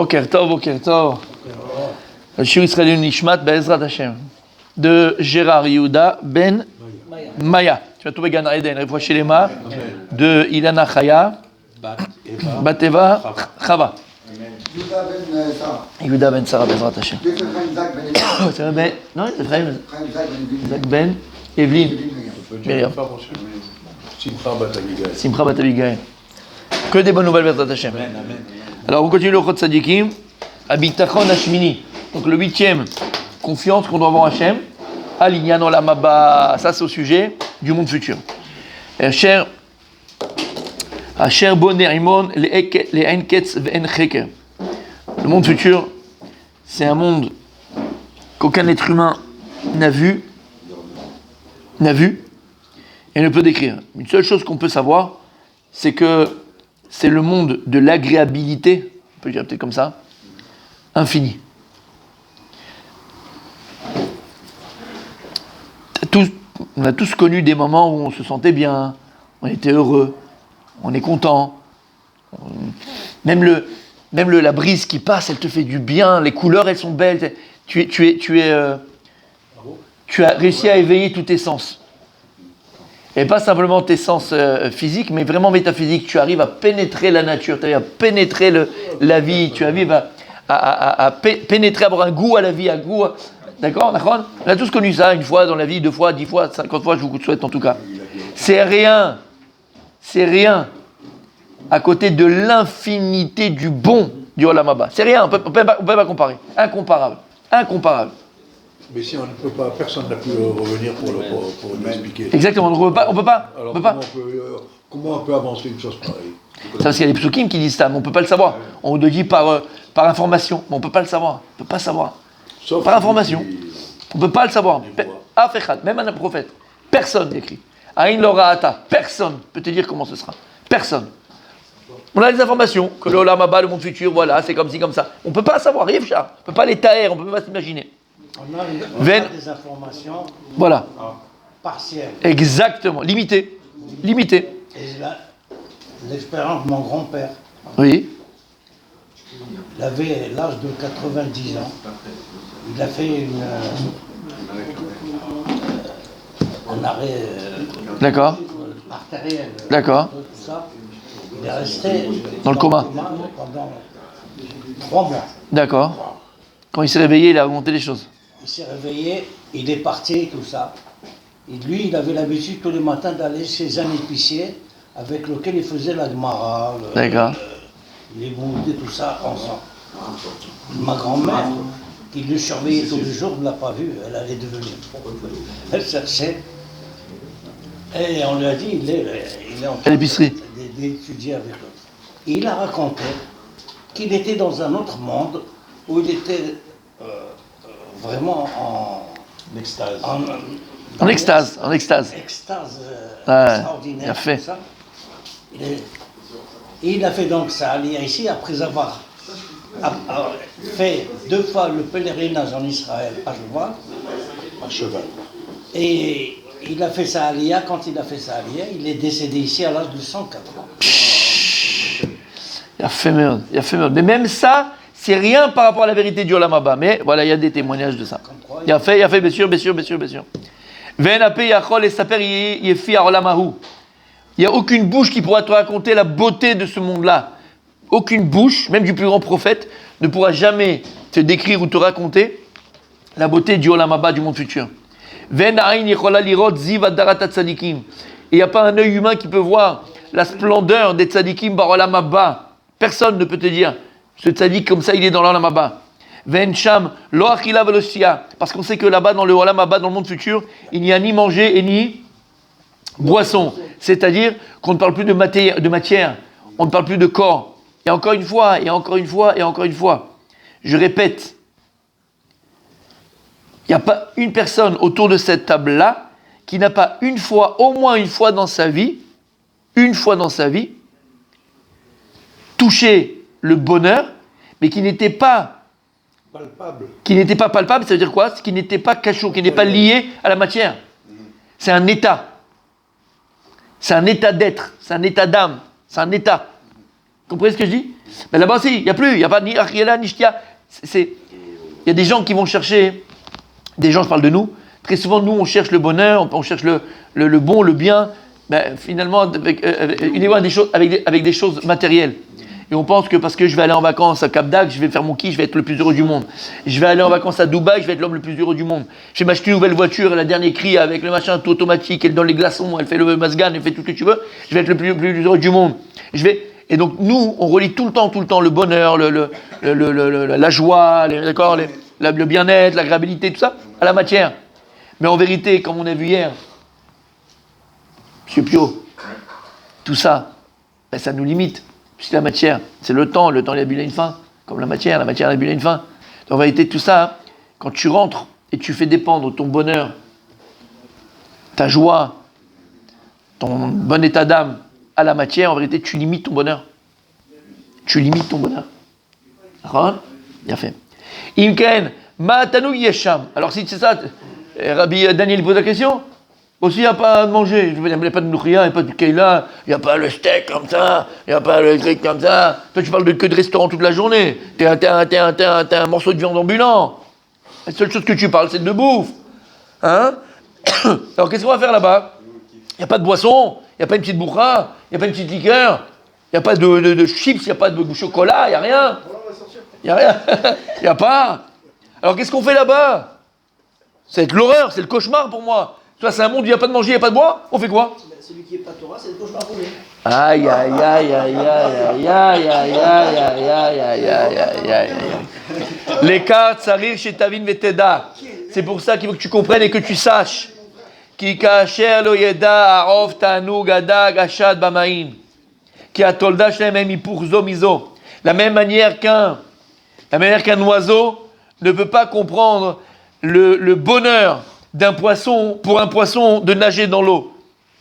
Boker Tov. Le shiur israélien Nishmat Be'ezrat Hashem. De Gérard Yehuda Ben Maya. Tu vas trouver Gan Eden, Refoua Shelema. De Ilana Chaya. Bateva Chava. Yehuda Ben Sarah Be'ezrat Hashem. Non, c'est Ephraim. Isaac Ben Evelyne. Myriam. Simcha Bat Abigail. Que des bonnes nouvelles, Be'ezrat Hashem. Alors, on continue le Chot Tzadikim. Abitachon Hashmini. Donc, le 8e, confiance qu'on doit avoir en Hachem. Alignan Olam Haba. Ça, c'est au sujet du monde futur. Asher Boner Imon Le'en Ketz Ve'en Cheker. Le monde futur, c'est un monde qu'aucun être humain n'a vu et ne peut décrire. Une seule chose qu'on peut savoir, c'est que c'est le monde de l'agréabilité, on peut dire peut-être comme ça, infini. On a tous connu des moments où on se sentait bien, on était heureux, on est content. Même la brise qui passe, elle te fait du bien, les couleurs, elles sont belles. Tu as réussi à éveiller tous tes sens. Et pas simplement tes sens physiques, mais vraiment métaphysiques. Tu arrives à pénétrer la nature, tu arrives à pénétrer la vie, tu arrives à pénétrer, à avoir un goût à la vie, un goût... D'accord? On a tous connu ça, une fois dans la vie, 2 fois, 10 fois, 50 fois, je vous souhaite en tout cas. C'est rien à côté de l'infinité du bon du Olam Haba. C'est rien, on peut pas comparer. Incomparable. Mais si on ne peut pas, personne n'a pu revenir pour l'expliquer. Exactement, on peut pas. Alors comment on peut avancer une chose pareille? C'est parce qu'il y a des psukim qui disent ça, mais on ne peut pas le savoir. On le dit par information, mais on ne peut pas le savoir. On ne peut pas savoir. Sauf par information. On ne peut pas le savoir. Même un prophète. Personne n'écrit. Aïn Lora'ata. Personne peut te dire comment ce sera. Personne. On a des informations, que le Olam Haba, le monde futur, voilà, c'est comme ci, comme ça. On ne peut pas savoir, on ne peut pas les taire, on ne peut pas s'imaginer. On a des informations voilà. Partielles. Exactement, limitées. Et l'expérience de mon grand-père. Oui. Il avait l'âge de 90 ans. Il a fait un arrêt D'accord. artériel. D'accord. Tout ça. Il est resté dans le coma pendant 3 mois. D'accord. Quand il s'est réveillé, il a remonté les choses. Il s'est réveillé, il est parti, tout ça. Et lui, il avait l'habitude tous les matins d'aller chez un épicier avec lequel il faisait la Gemara, les bouddhas, tout ça, ensemble. Ma grand-mère, qui le surveillait tous les jours, ne l'a pas vu, elle allait devenir. Elle cherchait. Et on lui a dit, il est en train d'étudier avec l'autre. Et il a raconté qu'il était dans un autre monde où il était vraiment en extase. En extase extraordinaire. Il a fait. Ça. Et il a fait donc ça ici après avoir fait 2 fois le pèlerinage en Israël à cheval. Et il a fait ça à Aliyah. Quand il a fait ça à Aliyah, il est décédé ici à l'âge de 104 ans. Il a fait merde. Mais même ça, c'est rien par rapport à la vérité du Olam Haba. Mais voilà, il y a des témoignages de ça. Il a fait, bien sûr. Il n'y a aucune bouche qui pourra te raconter la beauté de ce monde-là. Aucune bouche, même du plus grand prophète, ne pourra jamais te décrire ou te raconter la beauté du Olam Haba, du monde futur. Il n'y a pas un œil humain qui peut voir la splendeur des tzadikim bar Olam Haba. Personne ne peut te dire, ce tzadik comme ça, il est dans l'Olam Haba. Parce qu'on sait que là-bas, dans le Olam Haba, dans le monde futur, il n'y a ni manger et ni boisson. C'est-à-dire qu'on ne parle plus de matière, on ne parle plus de corps. Et encore une fois, je répète, il n'y a pas une personne autour de cette table-là qui n'a pas au moins une fois dans sa vie, touché le bonheur, mais qui n'était pas palpable, ça veut dire quoi? Qui n'était pas cachour, qui n'est pas lié à la matière. C'est un état. C'est un état d'être, c'est un état d'âme, c'est un état. Vous comprenez ce que je dis? Mais là-bas, si, il n'y a plus, il n'y a pas ni Achiela, ni Shtia. Il y a des gens qui vont chercher, des gens, je parle de nous, très souvent, nous, on cherche le bonheur, on cherche le bon, le bien, ben, finalement, avec des choses matérielles. Et on pense que parce que je vais aller en vacances à Cap d'Agde, je vais faire mon kiff, je vais être le plus heureux du monde. Je vais aller en vacances à Dubaï, je vais être l'homme le plus heureux du monde. Je vais m'acheter une nouvelle voiture, la dernière cri avec le machin tout automatique, elle donne les glaçons, elle fait le masgan, elle fait tout ce que tu veux. Je vais être le plus heureux du monde. Et donc nous, on relie tout le temps le bonheur, la joie, le bien-être, l'agréabilité, tout ça, à la matière. Mais en vérité, comme on a vu hier, Monsieur Pio, tout ça, ben, ça nous limite. C'est la matière, c'est le temps il a une fin, comme la matière a une fin. En vérité, tout ça, quand tu rentres et tu fais dépendre ton bonheur, ta joie, ton bon état d'âme à la matière, en vérité, tu limites ton bonheur. D'accord ? Bien fait. Imken, ma'atanu yesham. Alors si c'est ça, Rabbi Daniel pose la question. Aussi, il n'y a pas à manger. Il n'y a pas de nourriture, il n'y a pas de keila, il n'y a pas le steak comme ça, il n'y a pas le truc comme ça. Toi, tu parles que de restaurant toute la journée. T'es un morceau de viande ambulant. La seule chose que tu parles, c'est de bouffe. Hein ? Alors, qu'est-ce qu'on va faire là-bas ? Il n'y a pas de boisson, il n'y a pas une petite bourra, il n'y a pas une petite liqueur, il n'y a pas de chips, il n'y a pas de chocolat, il n'y a rien. Il n'y a rien. Il n'y a pas. Alors, qu'est-ce qu'on fait là-bas ? C'est l'horreur, c'est le cauchemar pour moi. Toi, c'est un monde où il n'y a pas de manger, il n'y a pas de boire. On fait quoi ? Celui qui n'est pas Torah, c'est le cauchemar pour lui. Aïe, aïe, aïe, aïe, aïe, aïe, aïe, aïe, aïe, aïe, aïe, aïe, aïe, aïe, aïe. L'écart, ça rire chez Tavin Veteda. C'est pour ça qu'il faut que tu comprennes et que tu saches. Ki kacher lo yeda arov tanu gada gashad bamaim. Ki atolda shlem pour zomizo. La même manière qu'un oiseau ne peut pas comprendre le bonheur d'un poisson, pour un poisson de nager dans l'eau.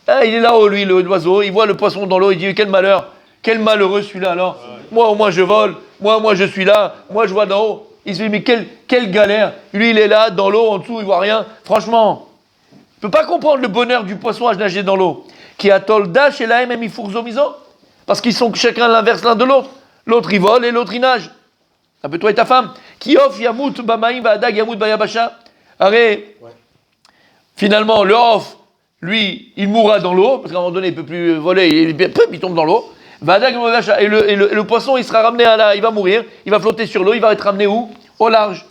Ah, il est là-haut, lui, l'oiseau, il voit le poisson dans l'eau, il dit quel malheur, quel malheureux celui-là alors. Moi au moins je vole, moi je suis là, moi je vois d'en haut. Il se dit mais quelle galère. Lui il est là, dans l'eau, en dessous, il voit rien. Franchement, il ne peut pas comprendre le bonheur du poisson à nager dans l'eau. Qui atol dash et la même il fourzo miso. Parce qu'ils sont chacun l'inverse l'un de l'autre. L'autre il vole et l'autre il nage. Un peu toi et ta femme. Qui off yamut bamaim ba'adag yamut bayabasha. Arrête. Finalement, le off, lui, il mourra dans l'eau, parce qu'à un moment donné, il ne peut plus voler, il tombe dans l'eau. Et le poisson, il sera ramené il va mourir, il va flotter sur l'eau, il va être ramené où ? Au large.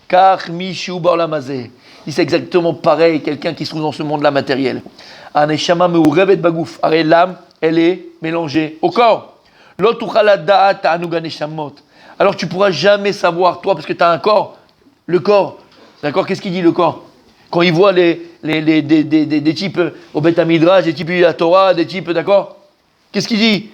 Car Mishu Borlamazé. C'est exactement pareil, quelqu'un qui se trouve dans ce monde-là matériel. Aneshama meurevet bagouf. Arrête, l'âme, elle est mélangée au corps. Alors tu ne pourras jamais savoir, toi, parce que tu as un corps, le corps. D'accord ? Qu'est-ce qu'il dit le corps ? Quand il voit des types au Beth Midrash, des types à la Torah, des types, d'accord ? Qu'est-ce qu'il dit ?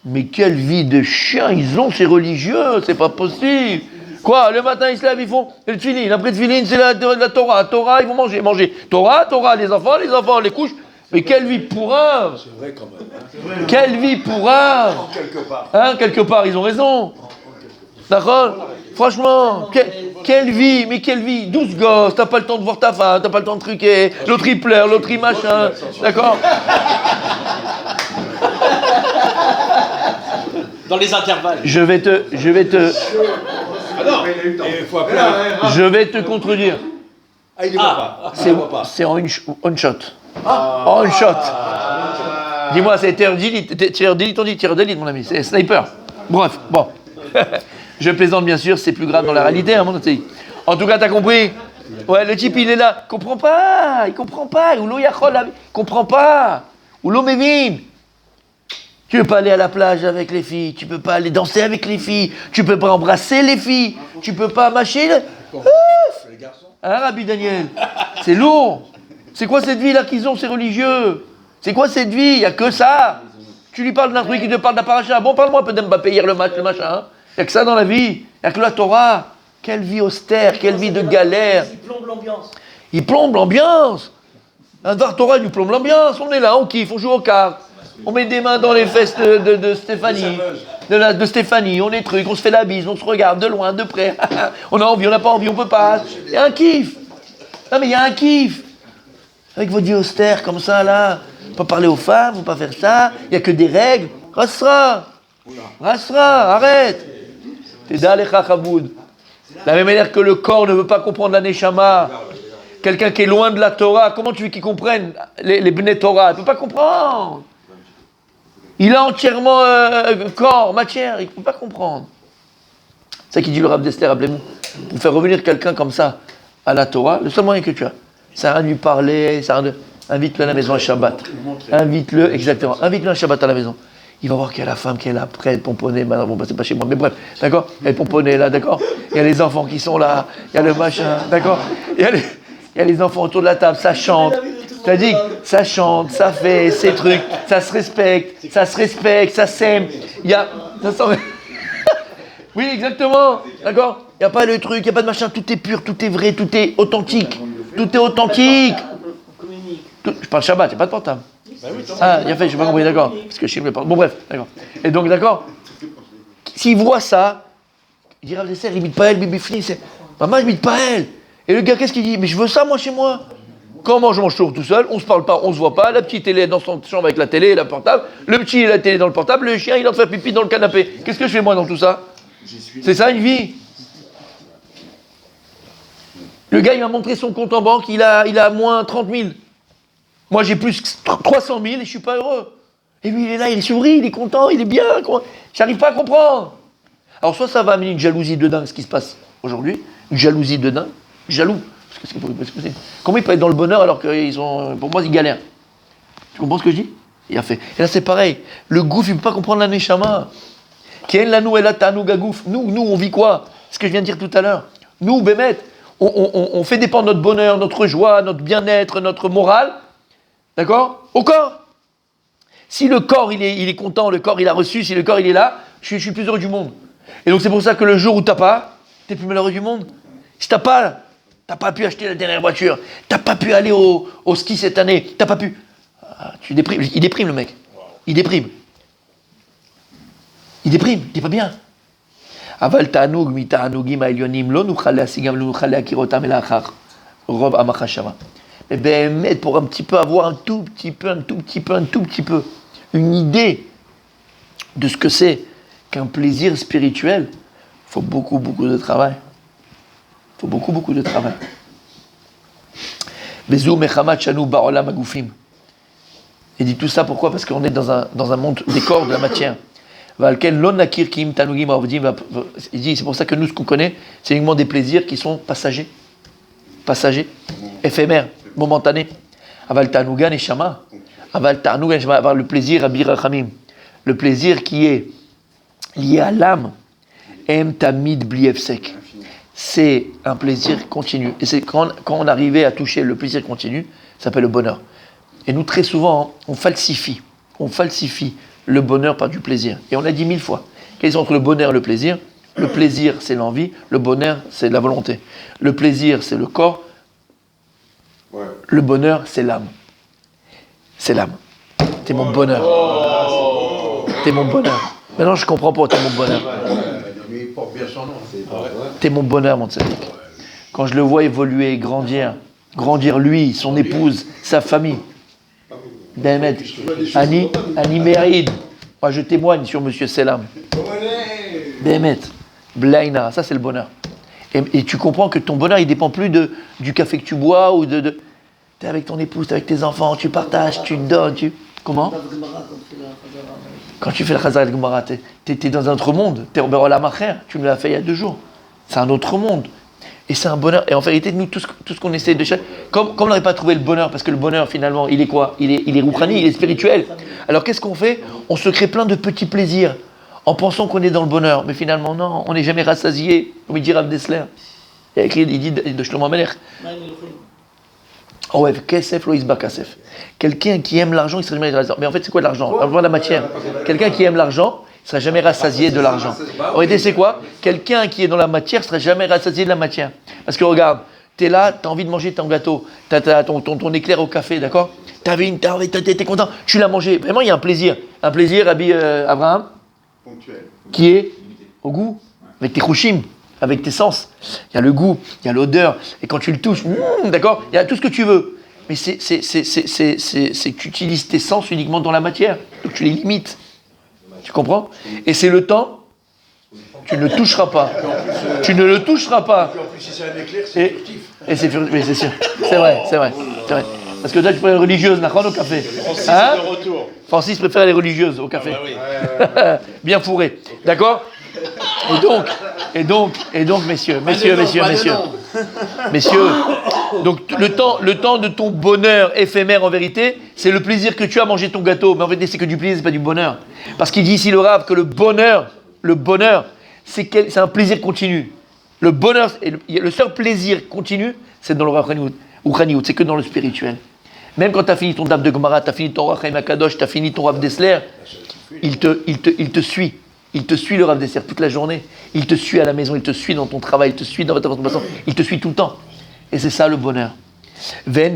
Mais quelle vie de chien ils ont, ces religieux, c'est pas possible. Quoi ? Le matin, ils se lèvent, ils font le tefilin. Après le tefilin, c'est la Torah. Torah, ils vont manger. Torah, les enfants, les couches. Mais quelle vie pourrave ! C'est vrai quand même. Hein. Quelle vie pourrave ! Quelque part, ils ont raison. D'accord ? Franchement, quelle vie, 12 gosses, t'as pas le temps de voir ta femme, t'as pas le temps de truquer, l'autre il pleure, l'autre il machin, d'accord ? Dans les intervalles. Je vais te contredire. Ah, il ne voit pas. C'est en one shot. En one shot. Dis-moi, c'est tir d'élite, on dit tir d'élite, mon ami, c'est sniper. Bref, bon. Je plaisante bien sûr, c'est plus grave dans la réalité, hein, mon ami. En tout cas, t'as compris ? Ouais, le type il est là, il comprend pas. Oulo yachol, il comprend pas. Oulo mevin. Tu peux pas aller à la plage avec les filles, tu peux pas aller danser avec les filles, tu peux pas embrasser les filles, tu peux pas mâcher Les garçons. Hein, Rabbi Daniel ? C'est lourd. C'est quoi cette vie là qu'ils ont, ces religieux ? C'est quoi cette vie ? Il y a que ça. Tu lui parles d'un truc, il te parle d'un paracha. Bon, parle-moi un peu d'Mbappé hier le match, le machin. Hein. Il n'y a que ça dans la vie. Il n'y a que la Torah. Quelle vie austère, quelle vie de galère. Il plombe l'ambiance. Il plombe l'ambiance. Un Dvar Torah, il nous plombe l'ambiance. On est là, on kiffe, on joue aux cartes. On met des mains dans les fesses de Stéphanie. De Stéphanie, on est trucs, on se fait la bise, on se regarde de loin, de près. On a envie, on n'a pas envie, on peut pas. Il y a un kiff. Non mais il y a un kiff. Avec votre vie austère comme ça, là. Faut pas parler aux femmes, faut pas faire ça. Il n'y a que des règles. Rassera. Rasra, arrête. T'es d'Alecha Chaboud. De la même manière que le corps ne veut pas comprendre la Neshama. Quelqu'un qui est loin de la Torah, comment tu veux qu'il comprenne les Bnei Torah? Il ne peut pas comprendre. Il a entièrement corps, matière, il ne peut pas comprendre. C'est ça qu'il dit le Rav d'Esther, rappelez-vous. Pour faire revenir quelqu'un comme ça à la Torah, le seul moyen que tu as, c'est à lui parler, invite-le à la maison à Shabbat. Invite-le, exactement, invite-le à Shabbat à la maison. Il va voir qu'il y a la femme qui est là, prête, pomponnée, bon, c'est pas chez moi, mais bref, d'accord? Elle est pomponnée là, d'accord? Il y a les enfants qui sont là, il y a le machin, d'accord? Il y a les enfants autour de la table, ça chante. T'as dit, ça chante, ça fait ces trucs, ça se respecte, ça s'aime. Il y a. Oui, exactement, d'accord? Il n'y a pas le truc, il n'y a pas de machin, tout est pur, tout est vrai, tout est authentique. Tout est authentique. Je parle Shabbat, il n'y a pas de portable. Ah, il a fait, je n'ai pas compris, d'accord. Parce que je ne sais pas. Bon, bref, d'accord. Et donc, d'accord, s'il voit ça, il dira, il imite pas elle, Bibi Fini, maman, je imite pas elle. Et le gars, qu'est-ce qu'il dit? Mais je veux ça, moi, chez moi. Comment je mange toujours tout seul, on se parle pas, on se voit pas, la petite elle est dans son chambre avec la télé et la portable, le petit il a la télé dans le portable, le chien il est en train de faire pipi dans le canapé. Qu'est-ce que je fais moi dans tout ça? C'est ça une vie? Le gars il m'a montré son compte en banque, il a moins 30 000. Moi j'ai plus 300 000 et je suis pas heureux. Et lui il est là, il sourit, il est content, il est bien. J'arrive pas à comprendre. Alors soit ça va amener une jalousie de dingue, ce qui se passe aujourd'hui, une jalousie de dingue, jaloux. Comment il peut être dans le bonheur alors qu'ils ont. Pour moi, ils galèrent. Tu comprends ce que je dis? Il a fait. Et là, c'est pareil. Le gouffre, il ne peut pas comprendre la neshama. Nous, on vit quoi? Ce que je viens de dire tout à l'heure. Nous, Bémet, on fait dépendre notre bonheur, notre joie, notre bien-être, notre morale. D'accord? Au corps. Si le corps, il est content, le corps, il a reçu, si le corps, il est là, je suis plus heureux du monde. Et donc, c'est pour ça que le jour où tu n'as pas, tu es plus malheureux du monde. Si tu n'as pas. T'as pas pu acheter la dernière voiture, t'as pas pu aller au ski cette année, t'as pas pu. Ah, tu déprimes. Il déprime le mec. Il déprime. Il est pas bien. Aval ta'anug mi ta'anugim ha'elyonim lo nuchal le'asigam lo nuchal le'akirotam elachar. Rob amachashama. Mais ben, pour un petit peu avoir un tout petit peu, une idée de ce que c'est qu'un plaisir spirituel, il faut beaucoup de travail. Il faut beaucoup de travail. Il dit tout ça pourquoi? Parce qu'on est dans un monde des corps, de la matière. Il dit c'est pour ça que nous, ce qu'on connaît, c'est uniquement des plaisirs qui sont passagers, éphémères, momentanés. Avoir le plaisir à birachamim, le plaisir qui est lié à l'âme, em tamid bliefsek. C'est un plaisir continu. Et c'est quand on arrivait à toucher le plaisir continu, ça s'appelle le bonheur. Et nous, très souvent, on falsifie le bonheur par du plaisir. Et on l'a dit 1000 fois. Quelle est entre le bonheur et le plaisir? Le plaisir, c'est l'envie. Le bonheur, c'est la volonté. Le plaisir, c'est le corps. Ouais. Le bonheur, c'est l'âme. C'est l'âme. T'es mon bonheur. T'es mon bonheur. Maintenant, je comprends pas, t'es mon bonheur. Il porte bien son nom. T'es mon bonheur, mon tzaddik. Quand je le vois évoluer, grandir lui, son épouse, sa famille. Bémet, Annie Méride. Moi, je témoigne sur Monsieur Selam. Bémet, Blaina, ça c'est le bonheur. Et tu comprends que ton bonheur, il dépend plus du café que tu bois ou de... T'es avec ton épouse, t'es avec tes enfants, tu partages, tu donnes, Comment? Quand tu fais le Chazar al-Gemara, t'es dans un autre monde. T'es au Olam Acher, tu me l'as fait il y a 2 jours. C'est un autre monde. Et c'est un bonheur. Et en vérité, nous, tout ce qu'on essaie de chercher, comme on n'aurait pas trouvé le bonheur, parce que le bonheur, finalement, il est quoi? Il est rouchani, il est spirituel. Alors qu'est-ce qu'on fait? On se crée plein de petits plaisirs, en pensant qu'on est dans le bonheur. Mais finalement, non, on n'est jamais rassasié, comme il dit Rav Dessler. Il dit de Shlomo Amelech. Oh ouais, Kesef lo isba kasef. Quelqu'un qui aime l'argent, il ne sera jamais rassasié. Mais en fait, c'est quoi l'argent? On va voir la matière. Quelqu'un qui aime l'argent, il ne sera jamais rassasié de l'argent. En réalité, c'est quoi? Quelqu'un qui est dans la matière ne sera jamais rassasié de la matière. Parce que regarde, tu es là, tu as envie de manger ton gâteau, tu as ton éclair au café, d'accord? Tu es content, tu l'as mangé. Vraiment, il y a un plaisir. Un plaisir, Rabbi Abraham, qui est au goût, avec tes chouchim, avec tes sens. Il y a le goût, il y a l'odeur. Et quand tu le touches, d'accord? Il y a tout ce que tu veux. Mais c'est que tu utilises tes sens uniquement dans la matière. Donc tu les limites. Tu comprends? Et c'est le temps, tu ne toucheras pas. Tu ne le toucheras pas. Et en plus, si c'est un éclair, c'est furtif. Et c'est furtif, oui, c'est sûr. C'est vrai. Parce que toi, tu préfères les religieuses, Nachon, au café. Francis Hein? est de retour. Francis préfère les religieuses au café. Ah bah oui. Bien fourré. D'accord? Et donc, messieurs, donc le temps de ton bonheur éphémère en vérité, c'est le plaisir que tu as à manger ton gâteau. Mais en vérité, c'est que du plaisir, c'est pas du bonheur. Parce qu'il dit ici le Rav que le bonheur, c'est un plaisir continu. Le bonheur, le seul plaisir continu, c'est dans le Rav Rouhaniout, c'est que dans le spirituel. Même quand tu as fini ton Daf de Gemara, tu as fini ton Rav Chaim Akadosh, tu as fini ton Rav Dessler, il te suit. Il te suit le Rav Dessler toute la journée. Il te suit à la maison, il te suit dans ton travail, il te suit dans votre transformation. Il te suit tout le temps. Et c'est ça le bonheur. Il dit,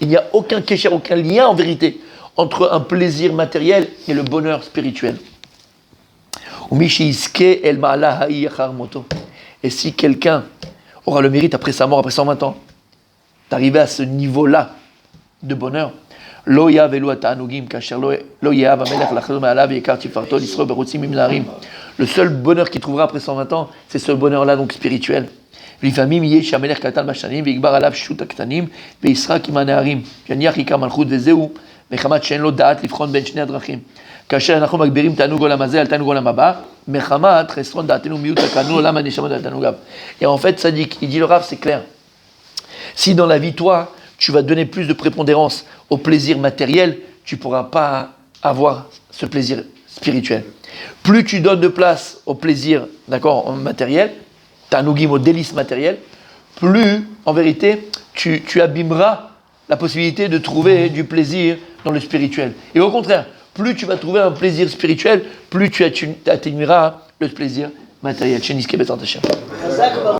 il n'y a aucun kécher, aucun lien en vérité entre un plaisir matériel et le bonheur spirituel. Et si quelqu'un aura le mérite après sa mort, après 120 ans, d'arriver à ce niveau-là de bonheur, le seul bonheur qu'il trouvera après 120 ans, c'est ce bonheur-là, donc spirituel. Et en fait, ça dit, il dit le Rav, c'est clair. Si dans la vie, toi, tu vas donner plus de prépondérance au plaisir matériel, tu ne pourras pas avoir ce plaisir spirituel. Plus tu donnes de place au plaisir, d'accord, matériel, tanugim, au délice matériel, plus, en vérité, tu abîmeras la possibilité de trouver du plaisir dans le spirituel. Et au contraire, plus tu vas trouver un plaisir spirituel, plus tu atténueras le plaisir matériel.